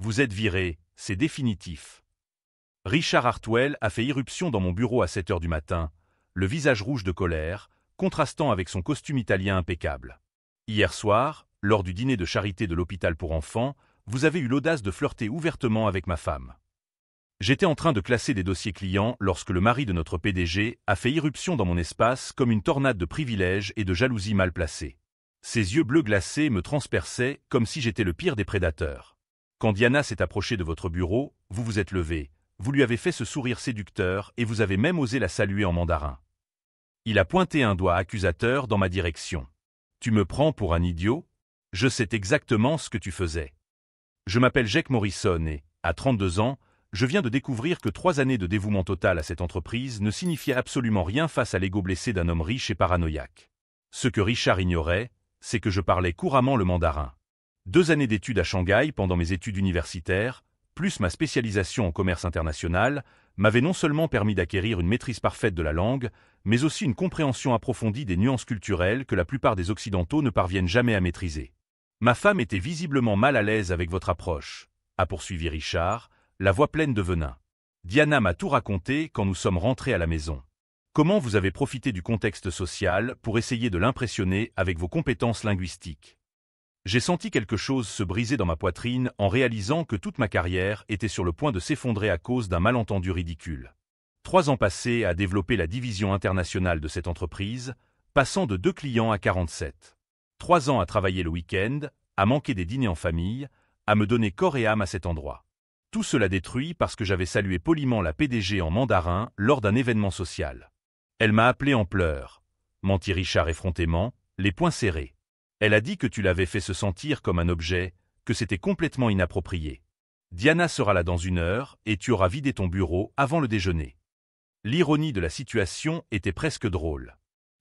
Vous êtes viré, c'est définitif. Richard Hartwell a fait irruption dans mon bureau à 7 heures du matin, le visage rouge de colère, contrastant avec son costume italien impeccable. Hier soir, lors du dîner de charité de l'hôpital pour enfants, vous avez eu l'audace de flirter ouvertement avec ma femme. J'étais en train de classer des dossiers clients lorsque le mari de notre PDG a fait irruption dans mon espace comme une tornade de privilèges et de jalousie mal placée. Ses yeux bleus glacés me transperçaient comme si j'étais le pire des prédateurs. Quand Diana s'est approchée de votre bureau, vous vous êtes levé, vous lui avez fait ce sourire séducteur et vous avez même osé la saluer en mandarin. Il a pointé un doigt accusateur dans ma direction. Tu me prends pour un idiot? Je sais exactement ce que tu faisais. Je m'appelle Jake Morrison et, à 32 ans, je viens de découvrir que 3 années de dévouement total à cette entreprise ne signifiaient absolument rien face à l'ego blessé d'un homme riche et paranoïaque. Ce que Richard ignorait, c'est que je parlais couramment le mandarin. 2 années d'études à Shanghai pendant mes études universitaires, plus ma spécialisation en commerce international, m'avaient non seulement permis d'acquérir une maîtrise parfaite de la langue, mais aussi une compréhension approfondie des nuances culturelles que la plupart des Occidentaux ne parviennent jamais à maîtriser. Ma femme était visiblement mal à l'aise avec votre approche, a poursuivi Richard, la voix pleine de venin. Diana m'a tout raconté quand nous sommes rentrés à la maison. Comment vous avez profité du contexte social pour essayer de l'impressionner avec vos compétences linguistiques? J'ai senti quelque chose se briser dans ma poitrine en réalisant que toute ma carrière était sur le point de s'effondrer à cause d'un malentendu ridicule. 3 ans passés à développer la division internationale de cette entreprise, passant de 2 clients à 47. 3 ans à travailler le week-end, à manquer des dîners en famille, à me donner corps et âme à cet endroit. Tout cela détruit parce que j'avais salué poliment la PDG en mandarin lors d'un événement social. Elle m'a appelé en pleurs, mentit Richard effrontément, les poings serrés. Elle a dit que tu l'avais fait se sentir comme un objet, que c'était complètement inapproprié. Diana sera là dans 1 heure et tu auras vidé ton bureau avant le déjeuner. L'ironie de la situation était presque drôle.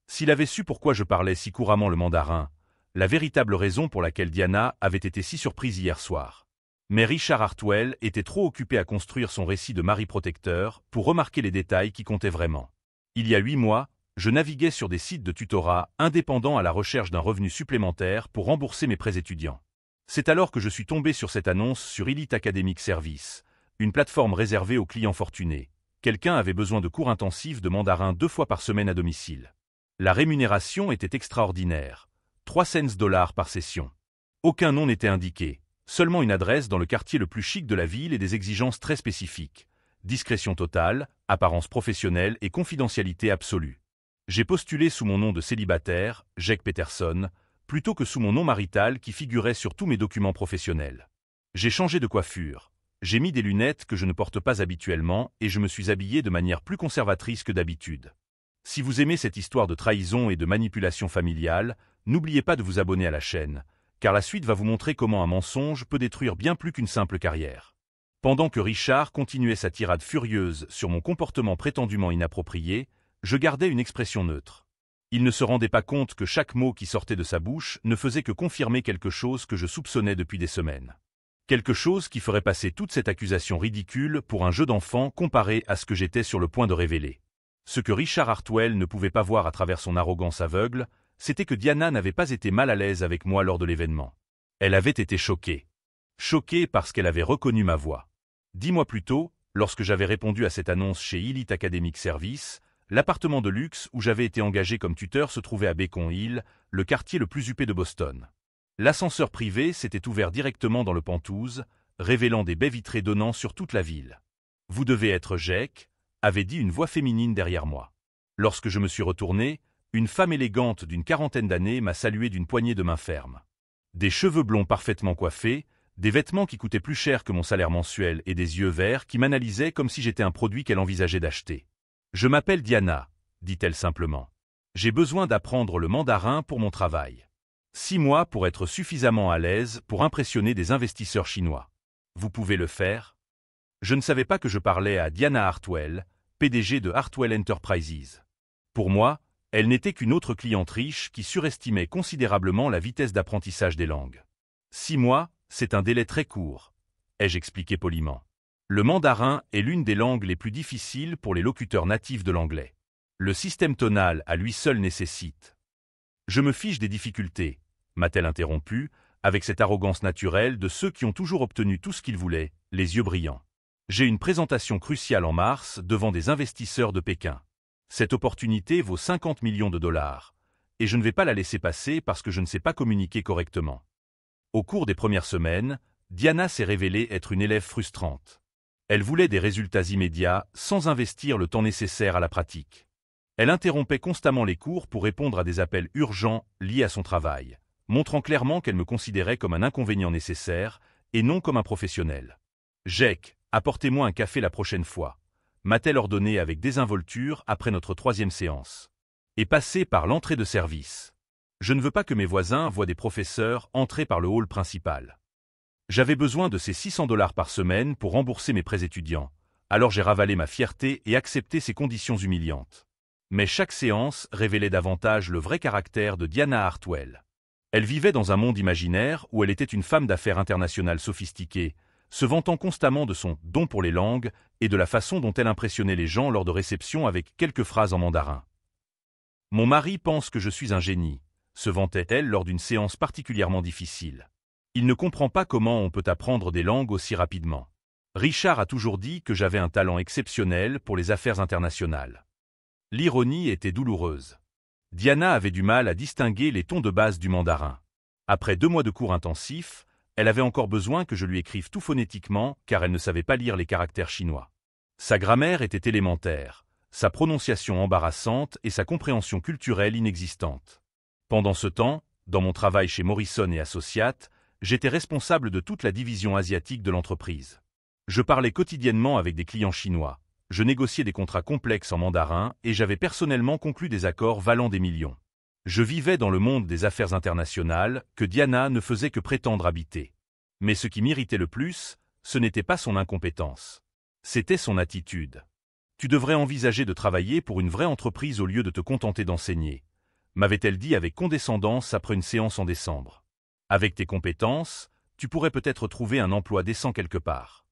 S'il avait su pourquoi je parlais si couramment le mandarin, la véritable raison pour laquelle Diana avait été si surprise hier soir. Mais Richard Hartwell était trop occupé à construire son récit de mari protecteur pour remarquer les détails qui comptaient vraiment. Il y a 8 mois, je naviguais sur des sites de tutorat indépendants à la recherche d'un revenu supplémentaire pour rembourser mes prêts étudiants. C'est alors que je suis tombé sur cette annonce sur Elite Academic Service, une plateforme réservée aux clients fortunés. Quelqu'un avait besoin de cours intensifs de mandarin 2 fois par semaine à domicile. La rémunération était extraordinaire, 3 cents $ par session. Aucun nom n'était indiqué, seulement une adresse dans le quartier le plus chic de la ville et des exigences très spécifiques. Discrétion totale, apparence professionnelle et confidentialité absolue. J'ai postulé sous mon nom de célibataire, Jake Peterson, plutôt que sous mon nom marital qui figurait sur tous mes documents professionnels. J'ai changé de coiffure, j'ai mis des lunettes que je ne porte pas habituellement et je me suis habillé de manière plus conservatrice que d'habitude. Si vous aimez cette histoire de trahison et de manipulation familiale, n'oubliez pas de vous abonner à la chaîne, car la suite va vous montrer comment un mensonge peut détruire bien plus qu'une simple carrière. Pendant que Richard continuait sa tirade furieuse sur mon comportement prétendument inapproprié, je gardais une expression neutre. Il ne se rendait pas compte que chaque mot qui sortait de sa bouche ne faisait que confirmer quelque chose que je soupçonnais depuis des semaines. Quelque chose qui ferait passer toute cette accusation ridicule pour un jeu d'enfant comparé à ce que j'étais sur le point de révéler. Ce que Richard Hartwell ne pouvait pas voir à travers son arrogance aveugle, c'était que Diana n'avait pas été mal à l'aise avec moi lors de l'événement. Elle avait été choquée. Choquée parce qu'elle avait reconnu ma voix. 10 mois plus tôt, lorsque j'avais répondu à cette annonce chez Elite Academic Service, l'appartement de luxe où j'avais été engagé comme tuteur se trouvait à Beacon Hill, le quartier le plus huppé de Boston. L'ascenseur privé s'était ouvert directement dans le penthouse, révélant des baies vitrées donnant sur toute la ville. « Vous devez être Jake », avait dit une voix féminine derrière moi. Lorsque je me suis retourné, une femme élégante d'une 40aine d'années m'a salué d'une poignée de main ferme. Des cheveux blonds parfaitement coiffés, des vêtements qui coûtaient plus cher que mon salaire mensuel et des yeux verts qui m'analysaient comme si j'étais un produit qu'elle envisageait d'acheter. « Je m'appelle Diana », dit-elle simplement. « J'ai besoin d'apprendre le mandarin pour mon travail. 6 mois pour être suffisamment à l'aise pour impressionner des investisseurs chinois. Vous pouvez le faire ?» Je ne savais pas que je parlais à Diana Hartwell, PDG de Hartwell Enterprises. Pour moi, elle n'était qu'une autre cliente riche qui surestimait considérablement la vitesse d'apprentissage des langues. 6 mois, c'est un délai très court, ai-je expliqué poliment. Le mandarin est l'une des langues les plus difficiles pour les locuteurs natifs de l'anglais. Le système tonal à lui seul nécessite. Je me fiche des difficultés, m'a-t-elle interrompu, avec cette arrogance naturelle de ceux qui ont toujours obtenu tout ce qu'ils voulaient, les yeux brillants. J'ai une présentation cruciale en mars devant des investisseurs de Pékin. Cette opportunité vaut 50 millions de dollars, et je ne vais pas la laisser passer parce que je ne sais pas communiquer correctement. Au cours des premières semaines, Diana s'est révélée être une élève frustrante. Elle voulait des résultats immédiats sans investir le temps nécessaire à la pratique. Elle interrompait constamment les cours pour répondre à des appels urgents liés à son travail, montrant clairement qu'elle me considérait comme un inconvénient nécessaire et non comme un professionnel. « Jake, apportez-moi un café la prochaine fois », m'a-t-elle ordonné avec désinvolture après notre 3e séance. Et passer par l'entrée de service. Je ne veux pas que mes voisins voient des professeurs entrer par le hall principal. J'avais besoin de ces 600 $ par semaine pour rembourser mes prêts étudiants, alors j'ai ravalé ma fierté et accepté ces conditions humiliantes. Mais chaque séance révélait davantage le vrai caractère de Diana Hartwell. Elle vivait dans un monde imaginaire où elle était une femme d'affaires internationale sophistiquée, se vantant constamment de son don pour les langues et de la façon dont elle impressionnait les gens lors de réceptions avec quelques phrases en mandarin. « Mon mari pense que je suis un génie », se vantait-elle lors d'une séance particulièrement difficile. Il ne comprend pas comment on peut apprendre des langues aussi rapidement. Richard a toujours dit que j'avais un talent exceptionnel pour les affaires internationales. L'ironie était douloureuse. Diana avait du mal à distinguer les tons de base du mandarin. Après 2 mois de cours intensifs, elle avait encore besoin que je lui écrive tout phonétiquement car elle ne savait pas lire les caractères chinois. Sa grammaire était élémentaire, sa prononciation embarrassante et sa compréhension culturelle inexistante. Pendant ce temps, dans mon travail chez Morrison et Associates, j'étais responsable de toute la division asiatique de l'entreprise. Je parlais quotidiennement avec des clients chinois, je négociais des contrats complexes en mandarin et j'avais personnellement conclu des accords valant des millions. Je vivais dans le monde des affaires internationales que Diana ne faisait que prétendre habiter. Mais ce qui m'irritait le plus, ce n'était pas son incompétence. C'était son attitude. Tu devrais envisager de travailler pour une vraie entreprise au lieu de te contenter d'enseigner, m'avait-elle dit avec condescendance après une séance en décembre. Avec tes compétences, tu pourrais peut-être trouver un emploi décent quelque part.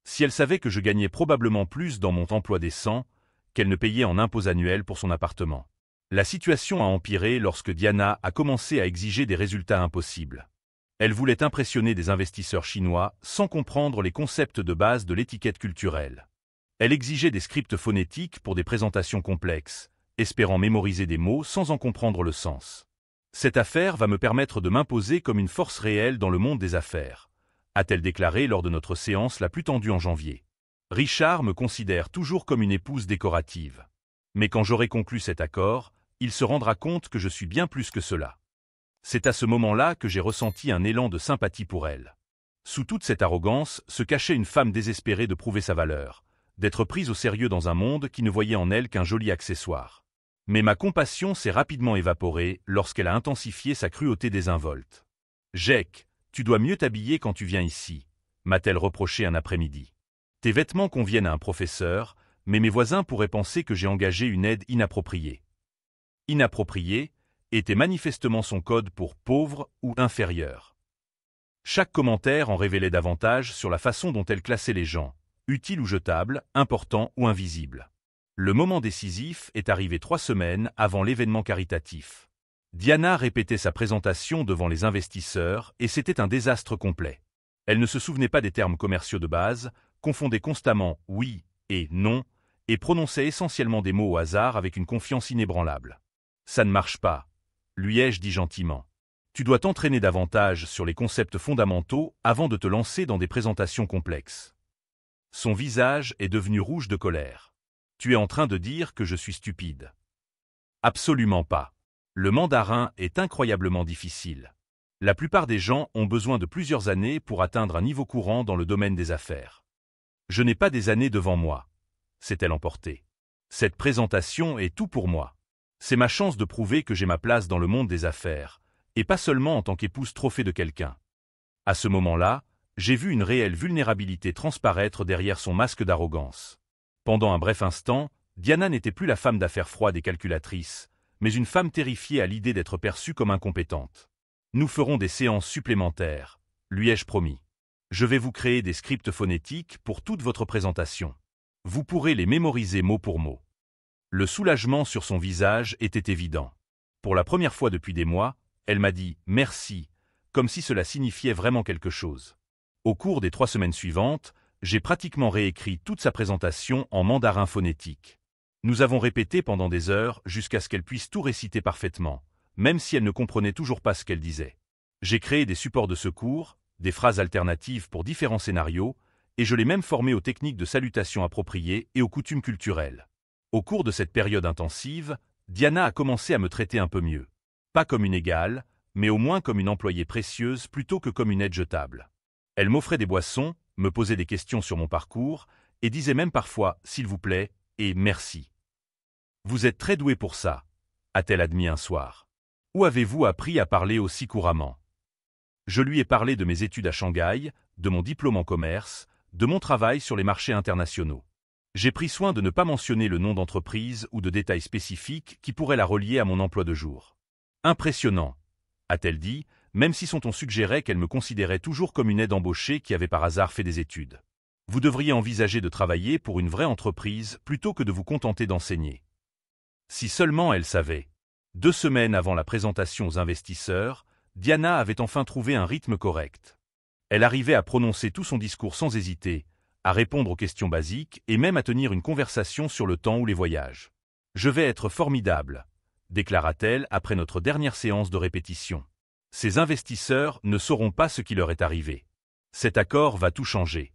Si elle savait que je gagnais probablement plus dans mon emploi décent, qu'elle ne payait en impôts annuels pour son appartement. La situation a empiré lorsque Diana a commencé à exiger des résultats impossibles. Elle voulait impressionner des investisseurs chinois sans comprendre les concepts de base de l'étiquette culturelle. Elle exigeait des scripts phonétiques pour des présentations complexes, espérant mémoriser des mots sans en comprendre le sens. Cette affaire va me permettre de m'imposer comme une force réelle dans le monde des affaires, a-t-elle déclaré lors de notre séance la plus tendue en janvier. Richard me considère toujours comme une épouse décorative. Mais quand j'aurai conclu cet accord, il se rendra compte que je suis bien plus que cela. C'est à ce moment-là que j'ai ressenti un élan de sympathie pour elle. Sous toute cette arrogance se cachait une femme désespérée de prouver sa valeur, d'être prise au sérieux dans un monde qui ne voyait en elle qu'un joli accessoire. Mais ma compassion s'est rapidement évaporée lorsqu'elle a intensifié sa cruauté désinvolte. « Jake, tu dois mieux t'habiller quand tu viens ici », m'a-t-elle reproché un après-midi. « Tes vêtements conviennent à un professeur, mais mes voisins pourraient penser que j'ai engagé une aide inappropriée. » Inappropriée était manifestement son code pour pauvre ou inférieur. Chaque commentaire en révélait davantage sur la façon dont elle classait les gens, utiles ou jetables, importants ou invisibles. Le moment décisif est arrivé 3 semaines avant l'événement caritatif. Diana répétait sa présentation devant les investisseurs et c'était un désastre complet. Elle ne se souvenait pas des termes commerciaux de base, confondait constamment « oui » et « non » et prononçait essentiellement des mots au hasard avec une confiance inébranlable. « Ça ne marche pas », lui ai-je dit gentiment. « Tu dois t'entraîner davantage sur les concepts fondamentaux avant de te lancer dans des présentations complexes. » Son visage est devenu rouge de colère. « Tu es en train de dire que je suis stupide. » Absolument pas. Le mandarin est incroyablement difficile. La plupart des gens ont besoin de plusieurs années pour atteindre un niveau courant dans le domaine des affaires. Je n'ai pas des années devant moi, s'est-elle emportée. Cette présentation est tout pour moi. C'est ma chance de prouver que j'ai ma place dans le monde des affaires, et pas seulement en tant qu'épouse trophée de quelqu'un. À ce moment-là, j'ai vu une réelle vulnérabilité transparaître derrière son masque d'arrogance. Pendant un bref instant, Diana n'était plus la femme d'affaires froide et calculatrice, mais une femme terrifiée à l'idée d'être perçue comme incompétente. Nous ferons des séances supplémentaires, lui ai-je promis. Je vais vous créer des scripts phonétiques pour toute votre présentation. Vous pourrez les mémoriser mot pour mot. Le soulagement sur son visage était évident. Pour la première fois depuis des mois, elle m'a dit « merci », comme si cela signifiait vraiment quelque chose. Au cours des 3 semaines suivantes, j'ai pratiquement réécrit toute sa présentation en mandarin phonétique. Nous avons répété pendant des heures jusqu'à ce qu'elle puisse tout réciter parfaitement, même si elle ne comprenait toujours pas ce qu'elle disait. J'ai créé des supports de secours, des phrases alternatives pour différents scénarios, et je l'ai même formée aux techniques de salutation appropriées et aux coutumes culturelles. Au cours de cette période intensive, Diana a commencé à me traiter un peu mieux. Pas comme une égale, mais au moins comme une employée précieuse plutôt que comme une aide jetable. Elle m'offrait des boissons, me posait des questions sur mon parcours, et disait même parfois « s'il vous plaît » et « merci ». « Vous êtes très doué pour ça », a-t-elle admis un soir. « Où avez-vous appris à parler aussi couramment ?» Je lui ai parlé de mes études à Shanghai, de mon diplôme en commerce, de mon travail sur les marchés internationaux. J'ai pris soin de ne pas mentionner le nom d'entreprise ou de détails spécifiques qui pourraient la relier à mon emploi de jour. « Impressionnant », a-t-elle dit, même si son ton suggérait qu'elle me considérait toujours comme une aide embauchée qui avait par hasard fait des études. « Vous devriez envisager de travailler pour une vraie entreprise plutôt que de vous contenter d'enseigner. » Si seulement elle savait. 2 semaines avant la présentation aux investisseurs, Diana avait enfin trouvé un rythme correct. Elle arrivait à prononcer tout son discours sans hésiter, à répondre aux questions basiques et même à tenir une conversation sur le temps ou les voyages. « Je vais être formidable », déclara-t-elle après notre dernière séance de répétition. Ces investisseurs ne sauront pas ce qui leur est arrivé. Cet accord va tout changer.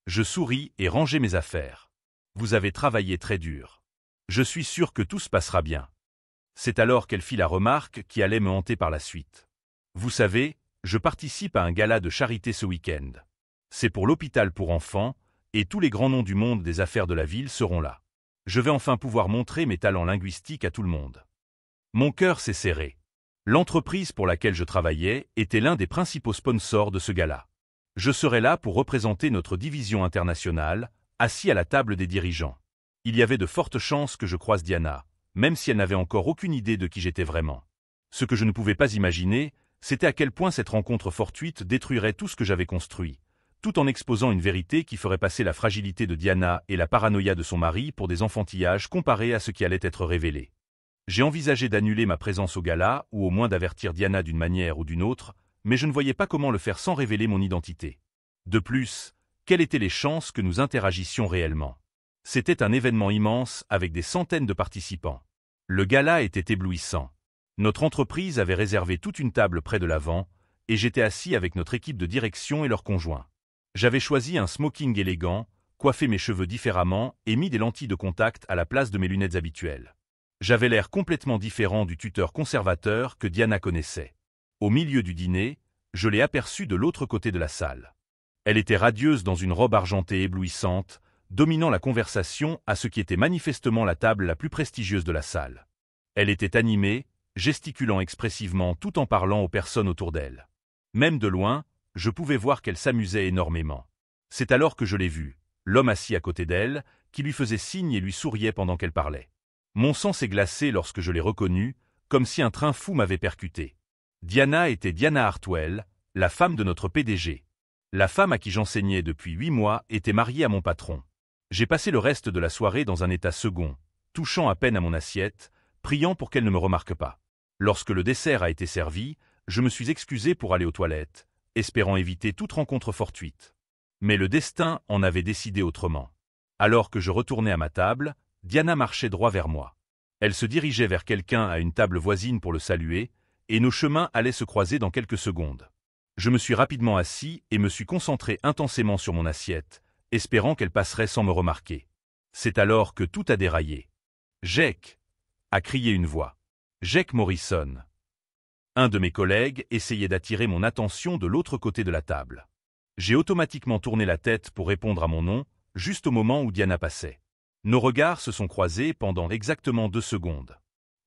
Je souris et rangeai mes affaires. Vous avez travaillé très dur. Je suis sûr que tout se passera bien. C'est alors qu'elle fit la remarque qui allait me hanter par la suite. Vous savez, je participe à un gala de charité ce week-end. C'est pour l'hôpital pour enfants, et tous les grands noms du monde des affaires de la ville seront là. Je vais enfin pouvoir montrer mes talents linguistiques à tout le monde. Mon cœur s'est serré. L'entreprise pour laquelle je travaillais était l'un des principaux sponsors de ce gala. Je serai là pour représenter notre division internationale, assis à la table des dirigeants. Il y avait de fortes chances que je croise Diana, même si elle n'avait encore aucune idée de qui j'étais vraiment. Ce que je ne pouvais pas imaginer, c'était à quel point cette rencontre fortuite détruirait tout ce que j'avais construit, tout en exposant une vérité qui ferait passer la fragilité de Diana et la paranoïa de son mari pour des enfantillages comparés à ce qui allait être révélé. J'ai envisagé d'annuler ma présence au gala ou au moins d'avertir Diana d'une manière ou d'une autre, mais je ne voyais pas comment le faire sans révéler mon identité. De plus, quelles étaient les chances que nous interagissions réellement ? C'était un événement immense avec des centaines de participants. Le gala était éblouissant. Notre entreprise avait réservé toute une table près de l'avant, et j'étais assis avec notre équipe de direction et leurs conjoints. J'avais choisi un smoking élégant, coiffé mes cheveux différemment et mis des lentilles de contact à la place de mes lunettes habituelles. J'avais l'air complètement différent du tuteur conservateur que Diana connaissait. Au milieu du dîner, je l'ai aperçue de l'autre côté de la salle. Elle était radieuse dans une robe argentée éblouissante, dominant la conversation à ce qui était manifestement la table la plus prestigieuse de la salle. Elle était animée, gesticulant expressivement tout en parlant aux personnes autour d'elle. Même de loin, je pouvais voir qu'elle s'amusait énormément. C'est alors que je l'ai vue, l'homme assis à côté d'elle, qui lui faisait signe et lui souriait pendant qu'elle parlait. Mon sang s'est glacé lorsque je l'ai reconnue, comme si un train fou m'avait percuté. Diana était Diana Hartwell, la femme de notre PDG. La femme à qui j'enseignais depuis 8 mois était mariée à mon patron. J'ai passé le reste de la soirée dans un état second, touchant à peine à mon assiette, priant pour qu'elle ne me remarque pas. Lorsque le dessert a été servi, je me suis excusé pour aller aux toilettes, espérant éviter toute rencontre fortuite. Mais le destin en avait décidé autrement. Alors que je retournais à ma table, Diana marchait droit vers moi. Elle se dirigeait vers quelqu'un à une table voisine pour le saluer, et nos chemins allaient se croiser dans quelques secondes. Je me suis rapidement assis et me suis concentré intensément sur mon assiette, espérant qu'elle passerait sans me remarquer. C'est alors que tout a déraillé. « Jake !» a crié une voix. Jake Morrison. Un de mes collègues essayait d'attirer mon attention de l'autre côté de la table. J'ai automatiquement tourné la tête pour répondre à mon nom, juste au moment où Diana passait. Nos regards se sont croisés pendant exactement 2 secondes.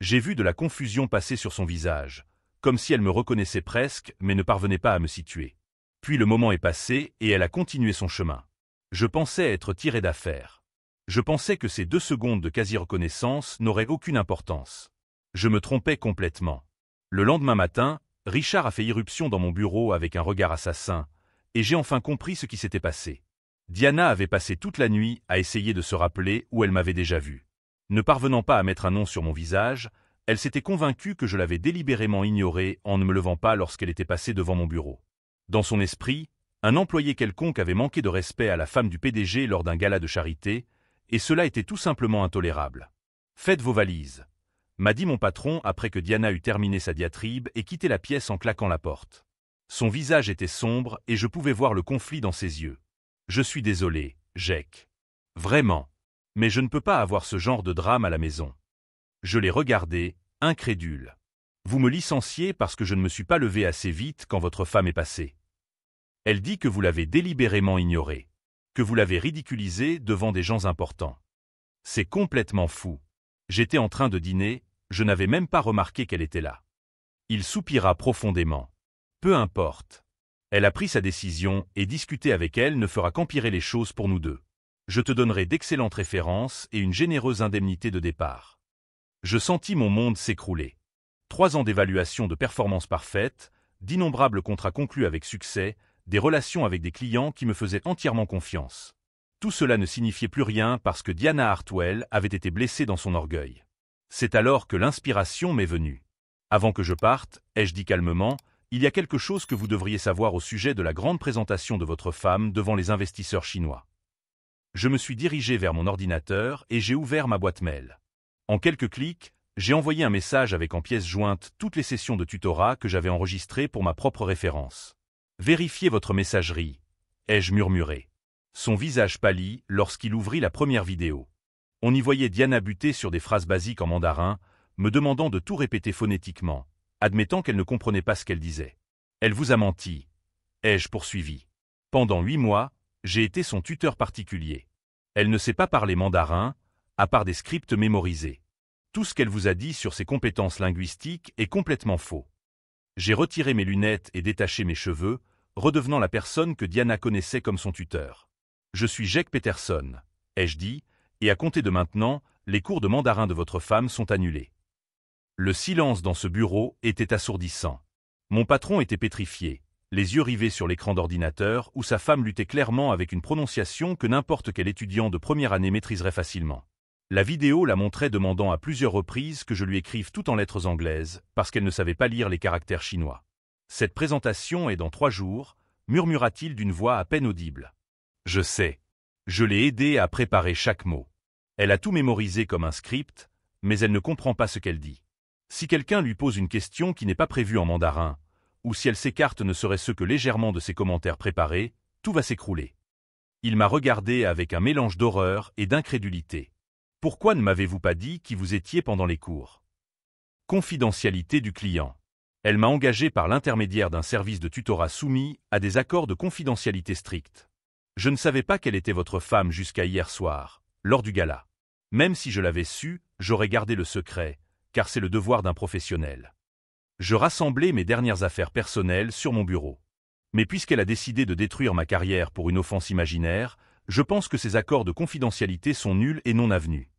J'ai vu de la confusion passer sur son visage, comme si elle me reconnaissait presque mais ne parvenait pas à me situer. Puis le moment est passé et elle a continué son chemin. Je pensais être tiré d'affaire. Je pensais que ces 2 secondes de quasi-reconnaissance n'auraient aucune importance. Je me trompais complètement. Le lendemain matin, Richard a fait irruption dans mon bureau avec un regard assassin, et j'ai enfin compris ce qui s'était passé. Diana avait passé toute la nuit à essayer de se rappeler où elle m'avait déjà vu. Ne parvenant pas à mettre un nom sur mon visage, Elle s'était convaincue que je l'avais délibérément ignorée en ne me levant pas lorsqu'elle était passée devant mon bureau. Dans son esprit, un employé quelconque avait manqué de respect à la femme du PDG lors d'un gala de charité, et cela était tout simplement intolérable. « Faites vos valises », m'a dit mon patron après que Diana eut terminé sa diatribe et quitté la pièce en claquant la porte. Son visage était sombre et je pouvais voir le conflit dans ses yeux. « Je suis désolé, Jake. Vraiment. Mais je ne peux pas avoir ce genre de drame à la maison. » Je l'ai regardé, incrédule. « Vous me licenciez parce que je ne me suis pas levé assez vite quand votre femme est passée. Elle dit que vous l'avez délibérément ignorée, que vous l'avez ridiculisée devant des gens importants. C'est complètement fou. J'étais en train de dîner, je n'avais même pas remarqué qu'elle était là. » Il soupira profondément. « Peu importe. Elle a pris sa décision et discuter avec elle ne fera qu'empirer les choses pour nous deux. Je te donnerai d'excellentes références et une généreuse indemnité de départ. » Je sentis mon monde s'écrouler. 3 ans d'évaluation de performance parfaite, d'innombrables contrats conclus avec succès, des relations avec des clients qui me faisaient entièrement confiance. Tout cela ne signifiait plus rien parce que Diana Hartwell avait été blessée dans son orgueil. C'est alors que l'inspiration m'est venue. « Avant que je parte, ai-je dit calmement, il y a quelque chose que vous devriez savoir au sujet de la grande présentation de votre femme devant les investisseurs chinois. » Je me suis dirigé vers mon ordinateur et j'ai ouvert ma boîte mail. En quelques clics, j'ai envoyé un message avec en pièce jointe toutes les sessions de tutorat que j'avais enregistrées pour ma propre référence. « Vérifiez votre messagerie », ai-je murmuré. Son visage pâlit lorsqu'il ouvrit la première vidéo. On y voyait Diana buter sur des phrases basiques en mandarin, me demandant de tout répéter phonétiquement, admettant qu'elle ne comprenait pas ce qu'elle disait. « Elle vous a menti », ai-je poursuivi. Pendant 8 mois, j'ai été son tuteur particulier. Elle ne sait pas parler mandarin, à part des scripts mémorisés. Tout ce qu'elle vous a dit sur ses compétences linguistiques est complètement faux. J'ai retiré mes lunettes et détaché mes cheveux, redevenant la personne que Diana connaissait comme son tuteur. « Je suis Jake Peterson », ai-je dit, et à compter de maintenant, les cours de mandarin de votre femme sont annulés. Le silence dans ce bureau était assourdissant. Mon patron était pétrifié, les yeux rivés sur l'écran d'ordinateur où sa femme luttait clairement avec une prononciation que n'importe quel étudiant de première année maîtriserait facilement. La vidéo la montrait demandant à plusieurs reprises que je lui écrive tout en lettres anglaises, parce qu'elle ne savait pas lire les caractères chinois. « Cette présentation est dans 3 jours, murmura-t-il d'une voix à peine audible. Je sais. Je l'ai aidée à préparer chaque mot. Elle a tout mémorisé comme un script, mais elle ne comprend pas ce qu'elle dit. Si quelqu'un lui pose une question qui n'est pas prévue en mandarin, ou si elle s'écarte ne serait-ce que légèrement de ses commentaires préparés, tout va s'écrouler. » Il m'a regardé avec un mélange d'horreur et d'incrédulité. « Pourquoi ne m'avez-vous pas dit qui vous étiez pendant les cours ?» Confidentialité du client. Elle m'a engagé par l'intermédiaire d'un service de tutorat soumis à des accords de confidentialité stricts. Je ne savais pas quelle était votre femme jusqu'à hier soir, lors du gala. Même si je l'avais su, j'aurais gardé le secret, car c'est le devoir d'un professionnel. Je rassemblais mes dernières affaires personnelles sur mon bureau. Mais puisqu'elle a décidé de détruire ma carrière pour une offense imaginaire, je pense que ces accords de confidentialité sont nuls et non avenus.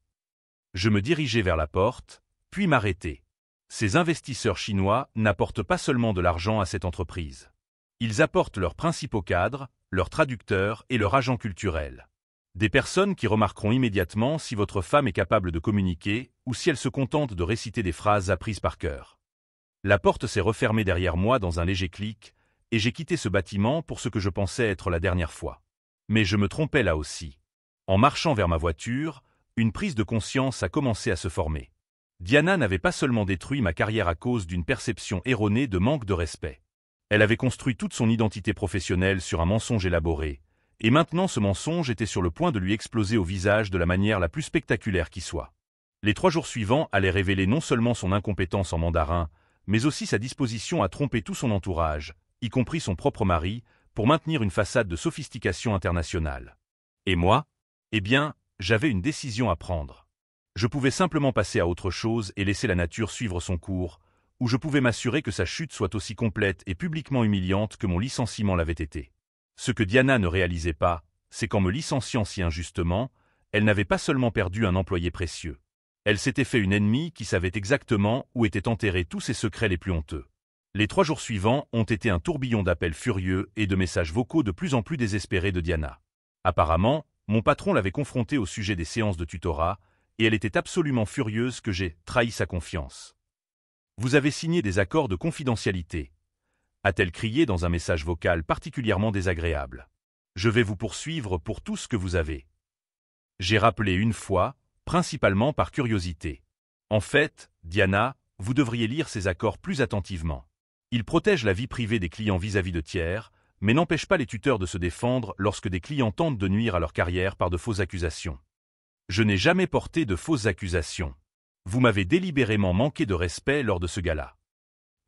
Je me dirigeai vers la porte, puis m'arrêtai. Ces investisseurs chinois n'apportent pas seulement de l'argent à cette entreprise. Ils apportent leurs principaux cadres, leurs traducteurs et leurs agents culturels. Des personnes qui remarqueront immédiatement si votre femme est capable de communiquer ou si elle se contente de réciter des phrases apprises par cœur. La porte s'est refermée derrière moi dans un léger clic, et j'ai quitté ce bâtiment pour ce que je pensais être la dernière fois. Mais je me trompais là aussi. En marchant vers ma voiture, une prise de conscience a commencé à se former. Diana n'avait pas seulement détruit ma carrière à cause d'une perception erronée de manque de respect. Elle avait construit toute son identité professionnelle sur un mensonge élaboré, et maintenant ce mensonge était sur le point de lui exploser au visage de la manière la plus spectaculaire qui soit. Les 3 jours suivants allaient révéler non seulement son incompétence en mandarin, mais aussi sa disposition à tromper tout son entourage, y compris son propre mari, pour maintenir une façade de sophistication internationale. Et moi? Eh bien, j'avais une décision à prendre. Je pouvais simplement passer à autre chose et laisser la nature suivre son cours, ou je pouvais m'assurer que sa chute soit aussi complète et publiquement humiliante que mon licenciement l'avait été. Ce que Diana ne réalisait pas, c'est qu'en me licenciant si injustement, elle n'avait pas seulement perdu un employé précieux. Elle s'était fait une ennemie qui savait exactement où étaient enterrés tous ses secrets les plus honteux. Les 3 jours suivants ont été un tourbillon d'appels furieux et de messages vocaux de plus en plus désespérés de Diana. Apparemment, mon patron l'avait confrontée au sujet des séances de tutorat, et elle était absolument furieuse que j'ai trahi sa confiance. Vous avez signé des accords de confidentialité, a-t-elle crié dans un message vocal particulièrement désagréable. Je vais vous poursuivre pour tout ce que vous avez. J'ai rappelé une fois, principalement par curiosité. En fait, Diana, vous devriez lire ces accords plus attentivement. Ils protègent la vie privée des clients vis-à-vis de tiers, mais n'empêchent pas les tuteurs de se défendre lorsque des clients tentent de nuire à leur carrière par de fausses accusations. Je n'ai jamais porté de fausses accusations. Vous m'avez délibérément manqué de respect lors de ce gala.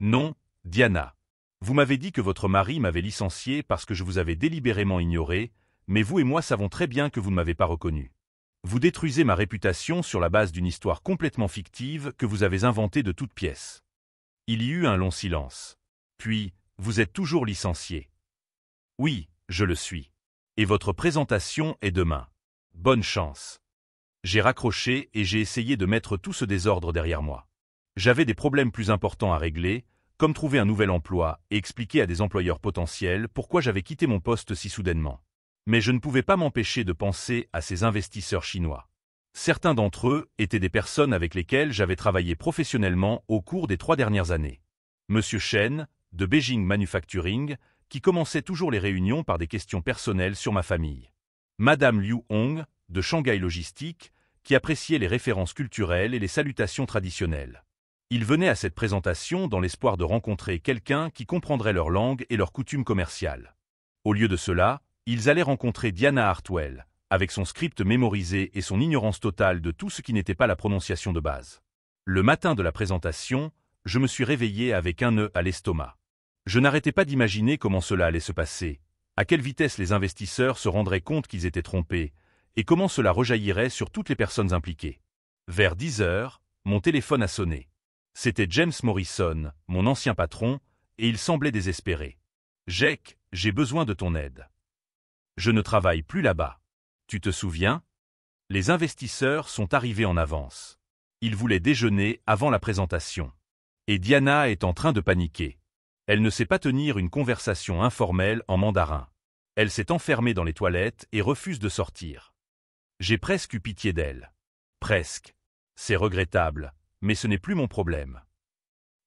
Non, Diana. Vous m'avez dit que votre mari m'avait licencié parce que je vous avais délibérément ignoré, mais vous et moi savons très bien que vous ne m'avez pas reconnu. Vous détruisez ma réputation sur la base d'une histoire complètement fictive que vous avez inventée de toutes pièces. Il y eut un long silence. Puis, vous êtes toujours licencié. Oui, je le suis. Et votre présentation est demain. Bonne chance. J'ai raccroché et j'ai essayé de mettre tout ce désordre derrière moi. J'avais des problèmes plus importants à régler, comme trouver un nouvel emploi et expliquer à des employeurs potentiels pourquoi j'avais quitté mon poste si soudainement. Mais je ne pouvais pas m'empêcher de penser à ces investisseurs chinois. Certains d'entre eux étaient des personnes avec lesquelles j'avais travaillé professionnellement au cours des 3 dernières années. Monsieur Shen, de Beijing Manufacturing, qui commençait toujours les réunions par des questions personnelles sur ma famille. Madame Liu Hong, de Shanghai Logistique, qui appréciait les références culturelles et les salutations traditionnelles. Ils venaient à cette présentation dans l'espoir de rencontrer quelqu'un qui comprendrait leur langue et leurs coutumes commerciales. Au lieu de cela, ils allaient rencontrer Diana Hartwell, avec son script mémorisé et son ignorance totale de tout ce qui n'était pas la prononciation de base. Le matin de la présentation, je me suis réveillé avec un nœud à l'estomac. Je n'arrêtais pas d'imaginer comment cela allait se passer, à quelle vitesse les investisseurs se rendraient compte qu'ils étaient trompés, et comment cela rejaillirait sur toutes les personnes impliquées. Vers 10 heures, mon téléphone a sonné. C'était James Morrison, mon ancien patron, et il semblait désespéré. « Jake, j'ai besoin de ton aide. Je ne travaille plus là-bas. Tu te souviens ? Les investisseurs sont arrivés en avance. Ils voulaient déjeuner avant la présentation. Et Diana est en train de paniquer. Elle ne sait pas tenir une conversation informelle en mandarin. Elle s'est enfermée dans les toilettes et refuse de sortir. J'ai presque eu pitié d'elle. Presque. C'est regrettable, mais ce n'est plus mon problème.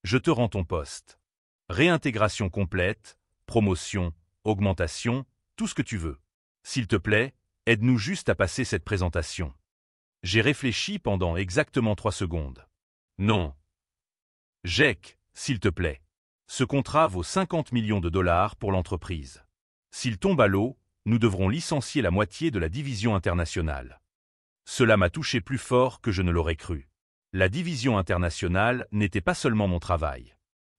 Je te rends ton poste. Réintégration complète, promotion, augmentation, tout ce que tu veux. S'il te plaît, aide-nous juste à passer cette présentation. J'ai réfléchi pendant exactement 3 secondes. Non. Jake, s'il te plaît. Ce contrat vaut 50 millions de dollars pour l'entreprise. S'il tombe à l'eau, nous devrons licencier la moitié de la division internationale. Cela m'a touché plus fort que je ne l'aurais cru. La division internationale n'était pas seulement mon travail.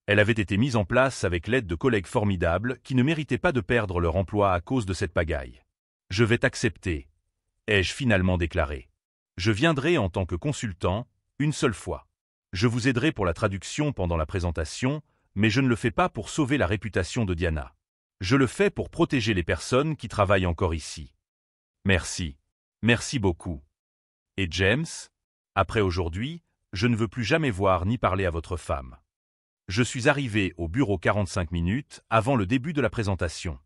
Elle avait été mise en place avec l'aide de collègues formidables qui ne méritaient pas de perdre leur emploi à cause de cette pagaille. Je vais t'accepter, ai-je finalement déclaré. Je viendrai en tant que consultant, une seule fois. Je vous aiderai pour la traduction pendant la présentation, mais je ne le fais pas pour sauver la réputation de Diana. Je le fais pour protéger les personnes qui travaillent encore ici. Merci. Merci beaucoup. Et James, après aujourd'hui, je ne veux plus jamais voir ni parler à votre femme. Je suis arrivé au bureau 45 minutes avant le début de la présentation.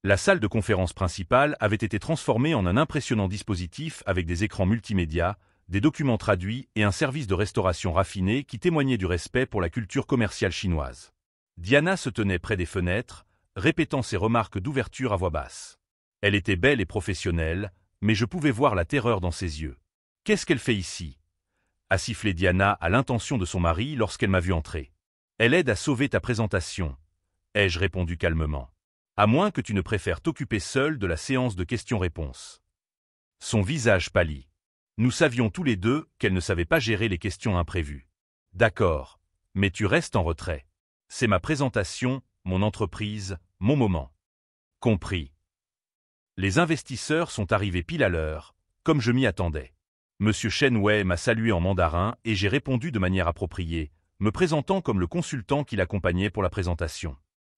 La salle de conférence principale avait été transformée en un impressionnant dispositif avec des écrans multimédia, des documents traduits et un service de restauration raffiné qui témoignait du respect pour la culture commerciale chinoise. Diana se tenait près des fenêtres, répétant ses remarques d'ouverture à voix basse. Elle était belle et professionnelle, mais je pouvais voir la terreur dans ses yeux. « Qu'est-ce qu'elle fait ici ?» a sifflé Diana à l'intention de son mari lorsqu'elle m'a vu entrer. « Elle aide à sauver ta présentation, » ai-je répondu calmement. « À moins que tu ne préfères t'occuper seul de la séance de questions-réponses. » Son visage pâlit. Nous savions tous les deux qu'elle ne savait pas gérer les questions imprévues. « D'accord, mais tu restes en retrait. C'est ma présentation, mon entreprise, mon moment. » Compris. Les investisseurs sont arrivés pile à l'heure, comme je m'y attendais. Monsieur Shen Wei m'a salué en mandarin et j'ai répondu de manière appropriée, me présentant comme le consultant qui l'accompagnait pour la présentation.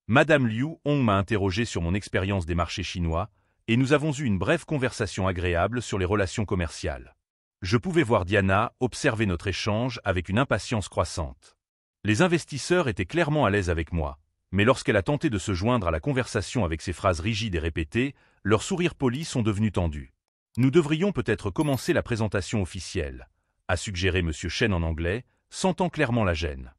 Madame Liu Hong m'a interrogé sur mon expérience des marchés chinois, et nous avons eu une brève conversation agréable sur les relations commerciales. Je pouvais voir Diana observer notre échange avec une impatience croissante. Les investisseurs étaient clairement à l'aise avec moi, mais lorsqu'elle a tenté de se joindre à la conversation avec ses phrases rigides et répétées, leurs sourires polis sont devenus tendus. Nous devrions peut-être commencer la présentation officielle, a suggéré M. Shen en anglais, sentant clairement la gêne.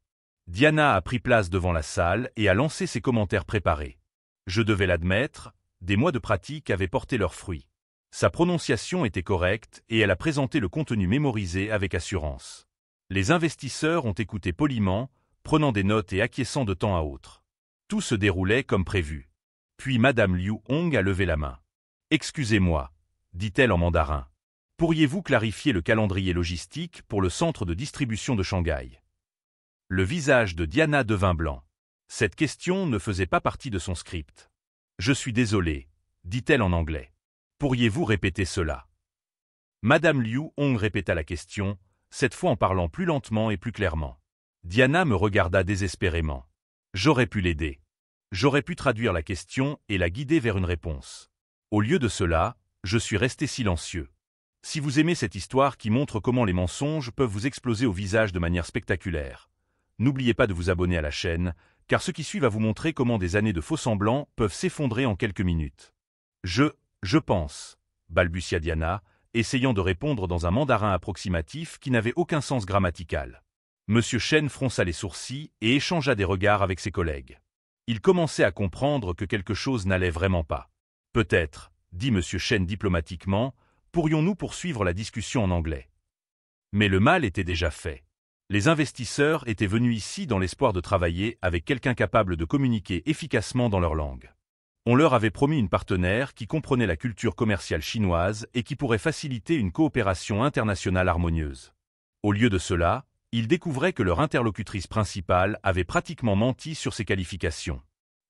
Diana a pris place devant la salle et a lancé ses commentaires préparés. Je devais l'admettre, des mois de pratique avaient porté leurs fruits. Sa prononciation était correcte et elle a présenté le contenu mémorisé avec assurance. Les investisseurs ont écouté poliment, prenant des notes et acquiesçant de temps à autre. Tout se déroulait comme prévu. Puis Madame Liu Hong a levé la main. « Excusez-moi », dit-elle en mandarin. « Pourriez-vous clarifier le calendrier logistique pour le centre de distribution de Shanghai ?» Le visage de Diana devint blanc. Cette question ne faisait pas partie de son script. « Je suis désolée », dit-elle en anglais. « Pourriez-vous répéter cela ?» Madame Liu Hong répéta la question, cette fois en parlant plus lentement et plus clairement. Diana me regarda désespérément. J'aurais pu l'aider. J'aurais pu traduire la question et la guider vers une réponse. Au lieu de cela, je suis resté silencieux. Si vous aimez cette histoire qui montre comment les mensonges peuvent vous exploser au visage de manière spectaculaire, n'oubliez pas de vous abonner à la chaîne, car ce qui suit va vous montrer comment des années de faux-semblants peuvent s'effondrer en quelques minutes. Je pense, balbutia Diana, essayant de répondre dans un mandarin approximatif qui n'avait aucun sens grammatical. Monsieur Chen fronça les sourcils et échangea des regards avec ses collègues. Il commençait à comprendre que quelque chose n'allait vraiment pas. Peut-être, dit Monsieur Chen diplomatiquement, pourrions-nous poursuivre la discussion en anglais. Mais le mal était déjà fait. Les investisseurs étaient venus ici dans l'espoir de travailler avec quelqu'un capable de communiquer efficacement dans leur langue. On leur avait promis une partenaire qui comprenait la culture commerciale chinoise et qui pourrait faciliter une coopération internationale harmonieuse. Au lieu de cela, ils découvraient que leur interlocutrice principale avait pratiquement menti sur ses qualifications.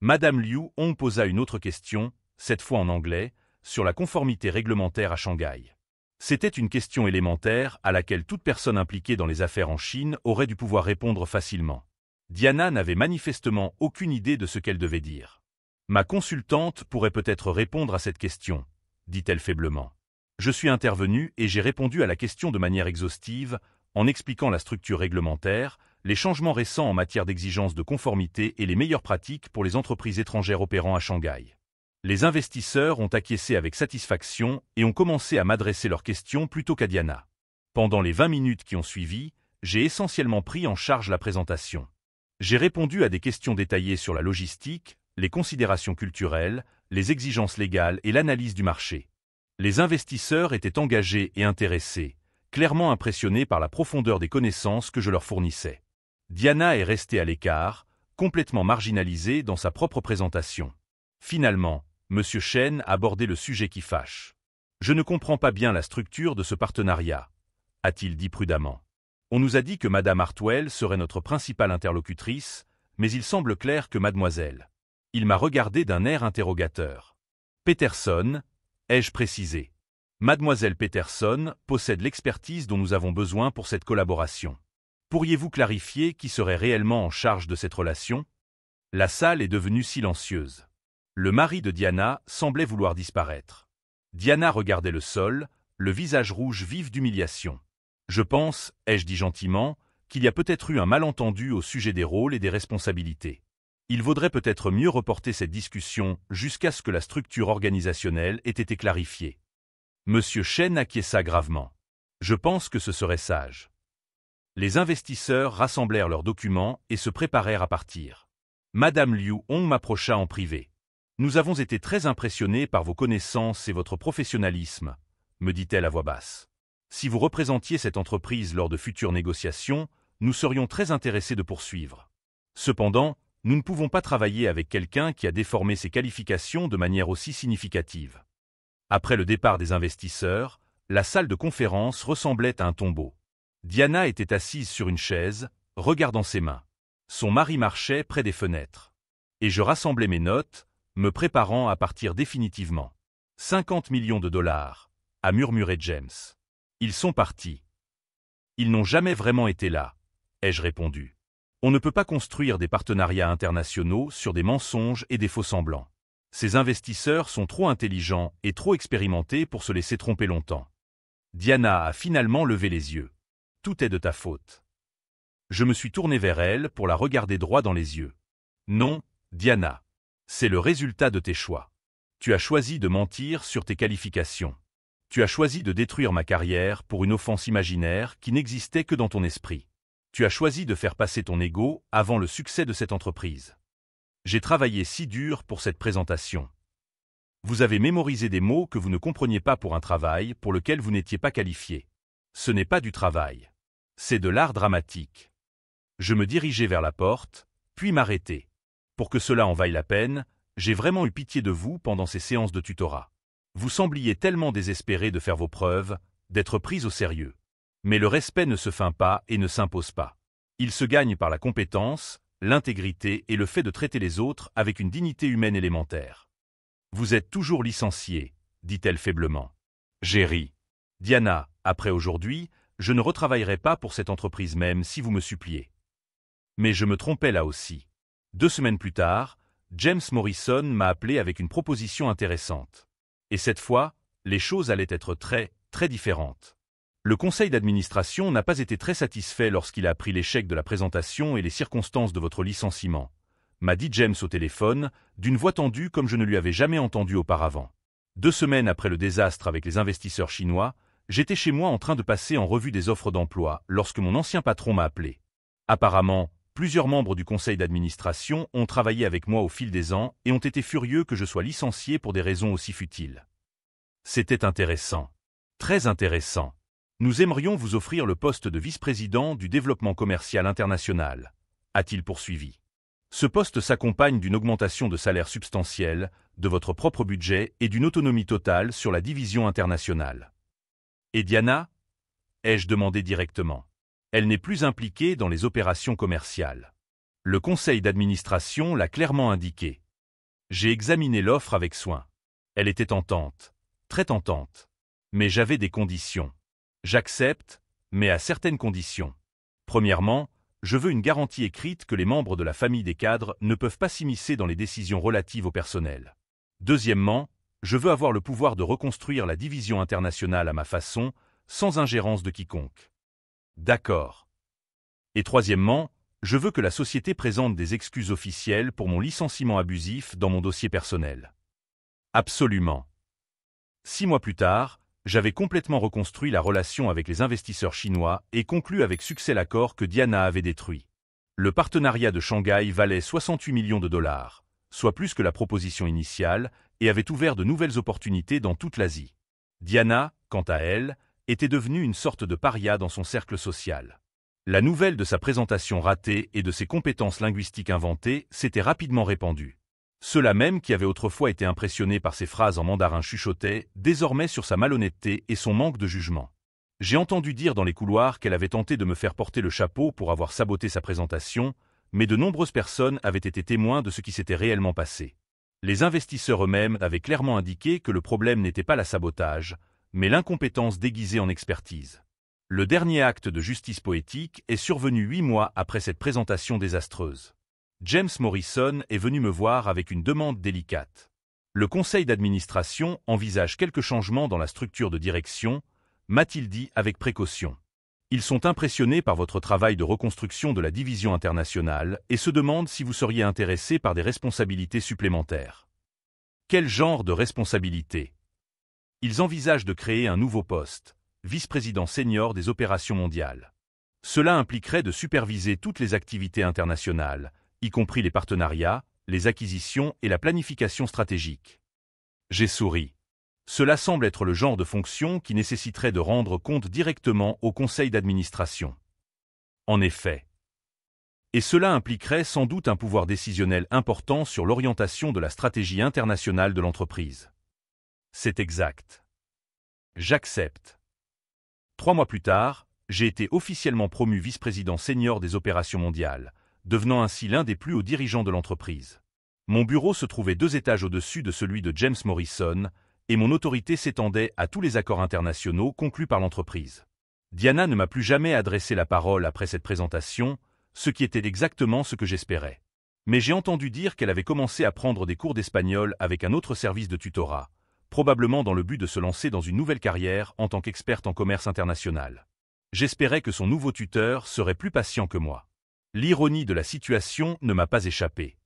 Madame Liu Hong posa une autre question, cette fois en anglais, sur la conformité réglementaire à Shanghai. C'était une question élémentaire à laquelle toute personne impliquée dans les affaires en Chine aurait dû pouvoir répondre facilement. Diana n'avait manifestement aucune idée de ce qu'elle devait dire. « Ma consultante pourrait peut-être répondre à cette question », dit-elle faiblement. Je suis intervenu et j'ai répondu à la question de manière exhaustive, en expliquant la structure réglementaire, les changements récents en matière d'exigence de conformité et les meilleures pratiques pour les entreprises étrangères opérant à Shanghai. Les investisseurs ont acquiescé avec satisfaction et ont commencé à m'adresser leurs questions plutôt qu'à Diana. Pendant les 20 minutes qui ont suivi, j'ai essentiellement pris en charge la présentation. J'ai répondu à des questions détaillées sur la logistique, les considérations culturelles, les exigences légales et l'analyse du marché. Les investisseurs étaient engagés et intéressés, clairement impressionnés par la profondeur des connaissances que je leur fournissais. Diana est restée à l'écart, complètement marginalisée dans sa propre présentation. Finalement, M. Chen a abordé le sujet qui fâche. « Je ne comprends pas bien la structure de ce partenariat », a-t-il dit prudemment. « On nous a dit que Mme Hartwell serait notre principale interlocutrice, mais il semble clair que mademoiselle. » Il m'a regardé d'un air interrogateur. « Peterson », ai-je précisé. « Mademoiselle Peterson possède l'expertise dont nous avons besoin pour cette collaboration. Pourriez-vous clarifier qui serait réellement en charge de cette relation ?» La salle est devenue silencieuse. Le mari de Diana semblait vouloir disparaître. Diana regardait le sol, le visage rouge vif d'humiliation. « Je pense, ai-je dit gentiment, qu'il y a peut-être eu un malentendu au sujet des rôles et des responsabilités. Il vaudrait peut-être mieux reporter cette discussion jusqu'à ce que la structure organisationnelle ait été clarifiée. » Monsieur Chen acquiesça gravement. « Je pense que ce serait sage. » Les investisseurs rassemblèrent leurs documents et se préparèrent à partir. Madame Liu Hong m'approcha en privé. « Nous avons été très impressionnés par vos connaissances et votre professionnalisme, » me dit-elle à voix basse. « Si vous représentiez cette entreprise lors de futures négociations, nous serions très intéressés de poursuivre. Cependant, nous ne pouvons pas travailler avec quelqu'un qui a déformé ses qualifications de manière aussi significative. » Après le départ des investisseurs, la salle de conférence ressemblait à un tombeau. Diana était assise sur une chaise, regardant ses mains. Son mari marchait près des fenêtres. Et je rassemblais mes notes, me préparant à partir définitivement. 50 millions de dollars, a murmuré James. Ils sont partis. Ils n'ont jamais vraiment été là, ai-je répondu. On ne peut pas construire des partenariats internationaux sur des mensonges et des faux-semblants. Ces investisseurs sont trop intelligents et trop expérimentés pour se laisser tromper longtemps. Diana a finalement levé les yeux. Tout est de ta faute. Je me suis tourné vers elle pour la regarder droit dans les yeux. Non, Diana. C'est le résultat de tes choix. Tu as choisi de mentir sur tes qualifications. Tu as choisi de détruire ma carrière pour une offense imaginaire qui n'existait que dans ton esprit. Tu as choisi de faire passer ton ego avant le succès de cette entreprise. J'ai travaillé si dur pour cette présentation. Vous avez mémorisé des mots que vous ne compreniez pas pour un travail pour lequel vous n'étiez pas qualifié. Ce n'est pas du travail. C'est de l'art dramatique. Je me dirigeai vers la porte, puis m'arrêtai. Pour que cela en vaille la peine, j'ai vraiment eu pitié de vous pendant ces séances de tutorat. Vous sembliez tellement désespéré de faire vos preuves, d'être pris au sérieux. Mais le respect ne se feint pas et ne s'impose pas. Il se gagne par la compétence, l'intégrité et le fait de traiter les autres avec une dignité humaine élémentaire. Vous êtes toujours licencié, dit-elle faiblement. J'ai ri. Diana, après aujourd'hui, je ne retravaillerai pas pour cette entreprise même si vous me suppliez. Mais je me trompais là aussi. 2 semaines plus tard, James Morrison m'a appelé avec une proposition intéressante. Et cette fois, les choses allaient être très, très différentes. Le conseil d'administration n'a pas été très satisfait lorsqu'il a appris l'échec de la présentation et les circonstances de votre licenciement, m'a dit James au téléphone, d'une voix tendue comme je ne lui avais jamais entendu auparavant. 2 semaines après le désastre avec les investisseurs chinois, j'étais chez moi en train de passer en revue des offres d'emploi lorsque mon ancien patron m'a appelé. Apparemment, plusieurs membres du conseil d'administration ont travaillé avec moi au fil des ans et ont été furieux que je sois licencié pour des raisons aussi futiles. C'était intéressant. Très intéressant. Nous aimerions vous offrir le poste de vice-président du développement commercial international, a-t-il poursuivi. Ce poste s'accompagne d'une augmentation de salaire substantielle, de votre propre budget et d'une autonomie totale sur la division internationale. Et Diana ? Ai-je demandé directement. Elle n'est plus impliquée dans les opérations commerciales. Le conseil d'administration l'a clairement indiqué. J'ai examiné l'offre avec soin. Elle était tentante, très tentante. Mais j'avais des conditions. J'accepte, mais à certaines conditions. Premièrement, je veux une garantie écrite que les membres de la famille des cadres ne peuvent pas s'immiscer dans les décisions relatives au personnel. Deuxièmement, je veux avoir le pouvoir de reconstruire la division internationale à ma façon, sans ingérence de quiconque. D'accord. Et troisièmement, je veux que la société présente des excuses officielles pour mon licenciement abusif dans mon dossier personnel. Absolument. 6 mois plus tard, j'avais complètement reconstruit la relation avec les investisseurs chinois et conclu avec succès l'accord que Diana avait détruit. Le partenariat de Shanghai valait 68 millions de dollars, soit plus que la proposition initiale, et avait ouvert de nouvelles opportunités dans toute l'Asie. Diana, quant à elle, était devenue une sorte de paria dans son cercle social. La nouvelle de sa présentation ratée et de ses compétences linguistiques inventées s'était rapidement répandue. Ceux-là même qui avaient autrefois été impressionnés par ses phrases en mandarin chuchotaient désormais sur sa malhonnêteté et son manque de jugement. J'ai entendu dire dans les couloirs qu'elle avait tenté de me faire porter le chapeau pour avoir saboté sa présentation, mais de nombreuses personnes avaient été témoins de ce qui s'était réellement passé. Les investisseurs eux-mêmes avaient clairement indiqué que le problème n'était pas la sabotage, mais l'incompétence déguisée en expertise. Le dernier acte de justice poétique est survenu 8 mois après cette présentation désastreuse. James Morrison est venu me voir avec une demande délicate. Le conseil d'administration envisage quelques changements dans la structure de direction, m'a-t-il dit avec précaution. Ils sont impressionnés par votre travail de reconstruction de la division internationale et se demandent si vous seriez intéressé par des responsabilités supplémentaires. Quel genre de responsabilités ? Ils envisagent de créer un nouveau poste, vice-président senior des opérations mondiales. Cela impliquerait de superviser toutes les activités internationales, y compris les partenariats, les acquisitions et la planification stratégique. J'ai souri. Cela semble être le genre de fonction qui nécessiterait de rendre compte directement au conseil d'administration. En effet. Et cela impliquerait sans doute un pouvoir décisionnel important sur l'orientation de la stratégie internationale de l'entreprise. C'est exact. J'accepte. 3 mois plus tard, j'ai été officiellement promu vice-président senior des opérations mondiales, devenant ainsi l'un des plus hauts dirigeants de l'entreprise. Mon bureau se trouvait 2 étages au-dessus de celui de James Morrison, et mon autorité s'étendait à tous les accords internationaux conclus par l'entreprise. Diana ne m'a plus jamais adressé la parole après cette présentation, ce qui était exactement ce que j'espérais. Mais j'ai entendu dire qu'elle avait commencé à prendre des cours d'espagnol avec un autre service de tutorat, probablement dans le but de se lancer dans une nouvelle carrière en tant qu'experte en commerce international. J'espérais que son nouveau tuteur serait plus patient que moi. L'ironie de la situation ne m'a pas échappé.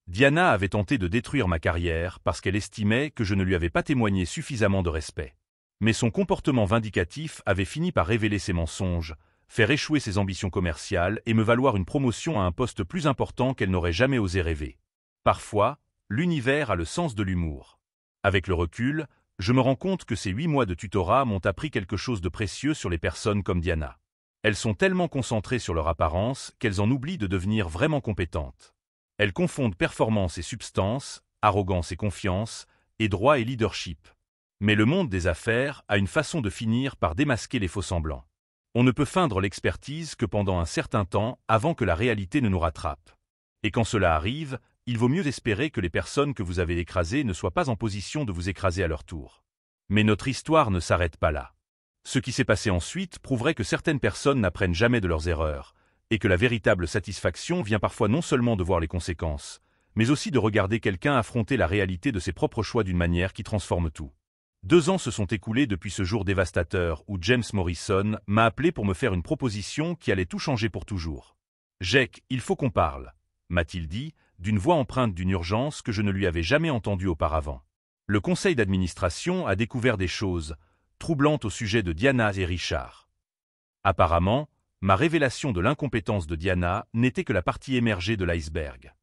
Diana avait tenté de détruire ma carrière parce qu'elle estimait que je ne lui avais pas témoigné suffisamment de respect. Mais son comportement vindicatif avait fini par révéler ses mensonges, faire échouer ses ambitions commerciales et me valoir une promotion à un poste plus important qu'elle n'aurait jamais osé rêver. Parfois, l'univers a le sens de l'humour. Avec le recul, je me rends compte que ces 8 mois de tutorat m'ont appris quelque chose de précieux sur les personnes comme Diana. Elles sont tellement concentrées sur leur apparence qu'elles en oublient de devenir vraiment compétentes. Elles confondent performance et substance, arrogance et confiance, et droit et leadership. Mais le monde des affaires a une façon de finir par démasquer les faux-semblants. On ne peut feindre l'expertise que pendant un certain temps avant que la réalité ne nous rattrape. Et quand cela arrive, il vaut mieux espérer que les personnes que vous avez écrasées ne soient pas en position de vous écraser à leur tour. Mais notre histoire ne s'arrête pas là. Ce qui s'est passé ensuite prouverait que certaines personnes n'apprennent jamais de leurs erreurs, et que la véritable satisfaction vient parfois non seulement de voir les conséquences, mais aussi de regarder quelqu'un affronter la réalité de ses propres choix d'une manière qui transforme tout. 2 ans se sont écoulés depuis ce jour dévastateur où James Morrison m'a appelé pour me faire une proposition qui allait tout changer pour toujours. « Jake, il faut qu'on parle », m'a-t-il dit, d'une voix empreinte d'une urgence que je ne lui avais jamais entendue auparavant. Le conseil d'administration a découvert des choses troublantes au sujet de Diana et Richard. Apparemment, ma révélation de l'incompétence de Diana n'était que la partie émergée de l'iceberg.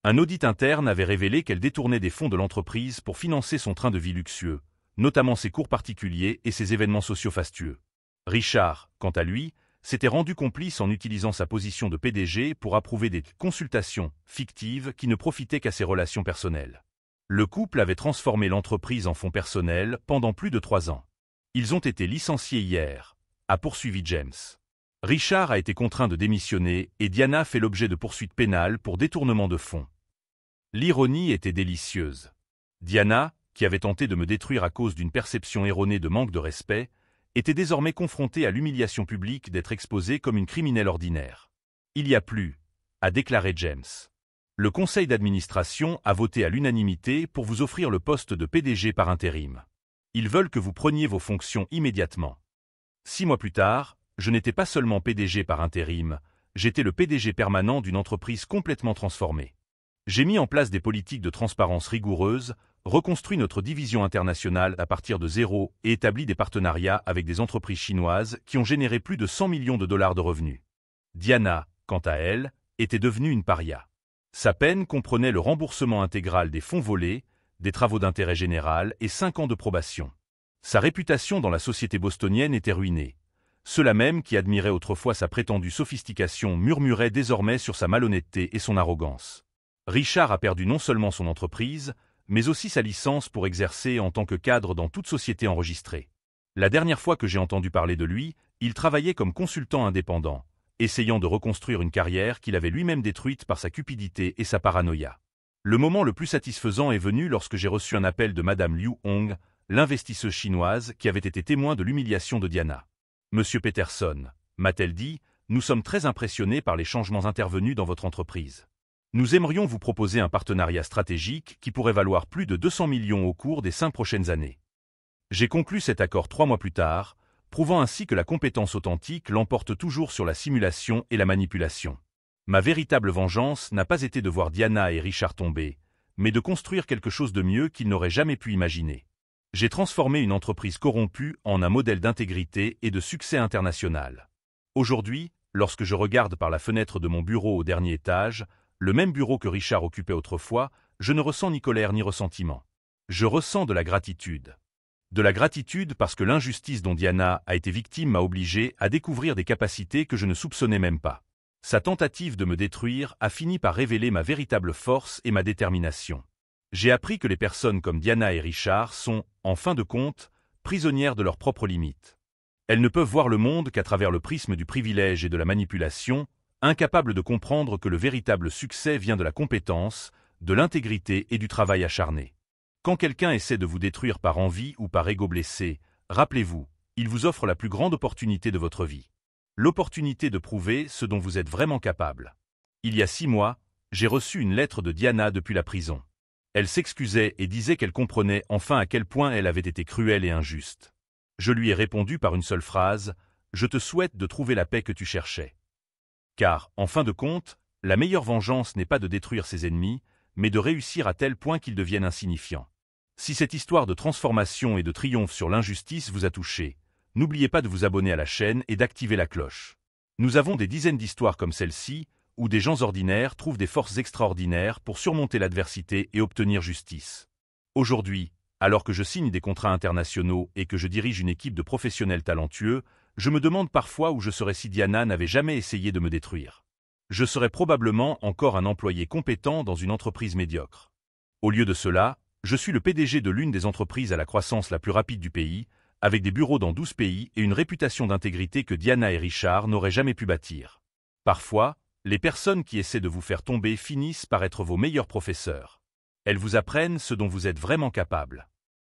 Un audit interne avait révélé qu'elle détournait des fonds de l'entreprise pour financer son train de vie luxueux, notamment ses cours particuliers et ses événements sociaux fastueux. Richard, quant à lui, s'était rendu complice en utilisant sa position de PDG pour approuver des consultations fictives qui ne profitaient qu'à ses relations personnelles. Le couple avait transformé l'entreprise en fonds personnels pendant plus de 3 ans. Ils ont été licenciés hier, a poursuivi James. Richard a été contraint de démissionner et Diana fait l'objet de poursuites pénales pour détournement de fonds. L'ironie était délicieuse. Diana, qui avait tenté de me détruire à cause d'une perception erronée de manque de respect, était désormais confrontée à l'humiliation publique d'être exposée comme une criminelle ordinaire. Il y a plus, a déclaré James. Le conseil d'administration a voté à l'unanimité pour vous offrir le poste de PDG par intérim. Ils veulent que vous preniez vos fonctions immédiatement. 6 mois plus tard, je n'étais pas seulement PDG par intérim, j'étais le PDG permanent d'une entreprise complètement transformée. J'ai mis en place des politiques de transparence rigoureuses, reconstruit notre division internationale à partir de zéro et établi des partenariats avec des entreprises chinoises qui ont généré plus de 100 millions de dollars de revenus. Diana, quant à elle, était devenue une paria. Sa peine comprenait le remboursement intégral des fonds volés, des travaux d'intérêt général et 5 ans de probation. Sa réputation dans la société bostonienne était ruinée. Ceux-là même qui admiraient autrefois sa prétendue sophistication murmuraient désormais sur sa malhonnêteté et son arrogance. Richard a perdu non seulement son entreprise, mais aussi sa licence pour exercer en tant que cadre dans toute société enregistrée. La dernière fois que j'ai entendu parler de lui, il travaillait comme consultant indépendant, essayant de reconstruire une carrière qu'il avait lui-même détruite par sa cupidité et sa paranoïa. Le moment le plus satisfaisant est venu lorsque j'ai reçu un appel de Madame Liu Hong, l'investisseuse chinoise qui avait été témoin de l'humiliation de Diana. « Monsieur Peterson », m'a-t-elle dit, « nous sommes très impressionnés par les changements intervenus dans votre entreprise. Nous aimerions vous proposer un partenariat stratégique qui pourrait valoir plus de 200 millions au cours des 5 prochaines années. » J'ai conclu cet accord 3 mois plus tard, prouvant ainsi que la compétence authentique l'emporte toujours sur la simulation et la manipulation. Ma véritable vengeance n'a pas été de voir Diana et Richard tomber, mais de construire quelque chose de mieux qu'ils n'auraient jamais pu imaginer. J'ai transformé une entreprise corrompue en un modèle d'intégrité et de succès international. Aujourd'hui, lorsque je regarde par la fenêtre de mon bureau au dernier étage, le même bureau que Richard occupait autrefois, je ne ressens ni colère ni ressentiment. Je ressens de la gratitude. De la gratitude parce que l'injustice dont Diana a été victime m'a obligé à découvrir des capacités que je ne soupçonnais même pas. Sa tentative de me détruire a fini par révéler ma véritable force et ma détermination. J'ai appris que les personnes comme Diana et Richard sont, en fin de compte, prisonnières de leurs propres limites. Elles ne peuvent voir le monde qu'à travers le prisme du privilège et de la manipulation, incapables de comprendre que le véritable succès vient de la compétence, de l'intégrité et du travail acharné. Quand quelqu'un essaie de vous détruire par envie ou par ego blessé, rappelez-vous, il vous offre la plus grande opportunité de votre vie. L'opportunité de prouver ce dont vous êtes vraiment capable. Il y a 6 mois, j'ai reçu une lettre de Diana depuis la prison. Elle s'excusait et disait qu'elle comprenait enfin à quel point elle avait été cruelle et injuste. Je lui ai répondu par une seule phrase, « Je te souhaite de trouver la paix que tu cherchais. » Car, en fin de compte, la meilleure vengeance n'est pas de détruire ses ennemis, mais de réussir à tel point qu'ils deviennent insignifiants. Si cette histoire de transformation et de triomphe sur l'injustice vous a touché, n'oubliez pas de vous abonner à la chaîne et d'activer la cloche. Nous avons des dizaines d'histoires comme celle-ci, où des gens ordinaires trouvent des forces extraordinaires pour surmonter l'adversité et obtenir justice. Aujourd'hui, alors que je signe des contrats internationaux et que je dirige une équipe de professionnels talentueux, je me demande parfois où je serais si Diana n'avait jamais essayé de me détruire. Je serais probablement encore un employé compétent dans une entreprise médiocre. Au lieu de cela, je suis le PDG de l'une des entreprises à la croissance la plus rapide du pays, avec des bureaux dans 12 pays et une réputation d'intégrité que Diana et Richard n'auraient jamais pu bâtir. Parfois, les personnes qui essaient de vous faire tomber finissent par être vos meilleurs professeurs. Elles vous apprennent ce dont vous êtes vraiment capable.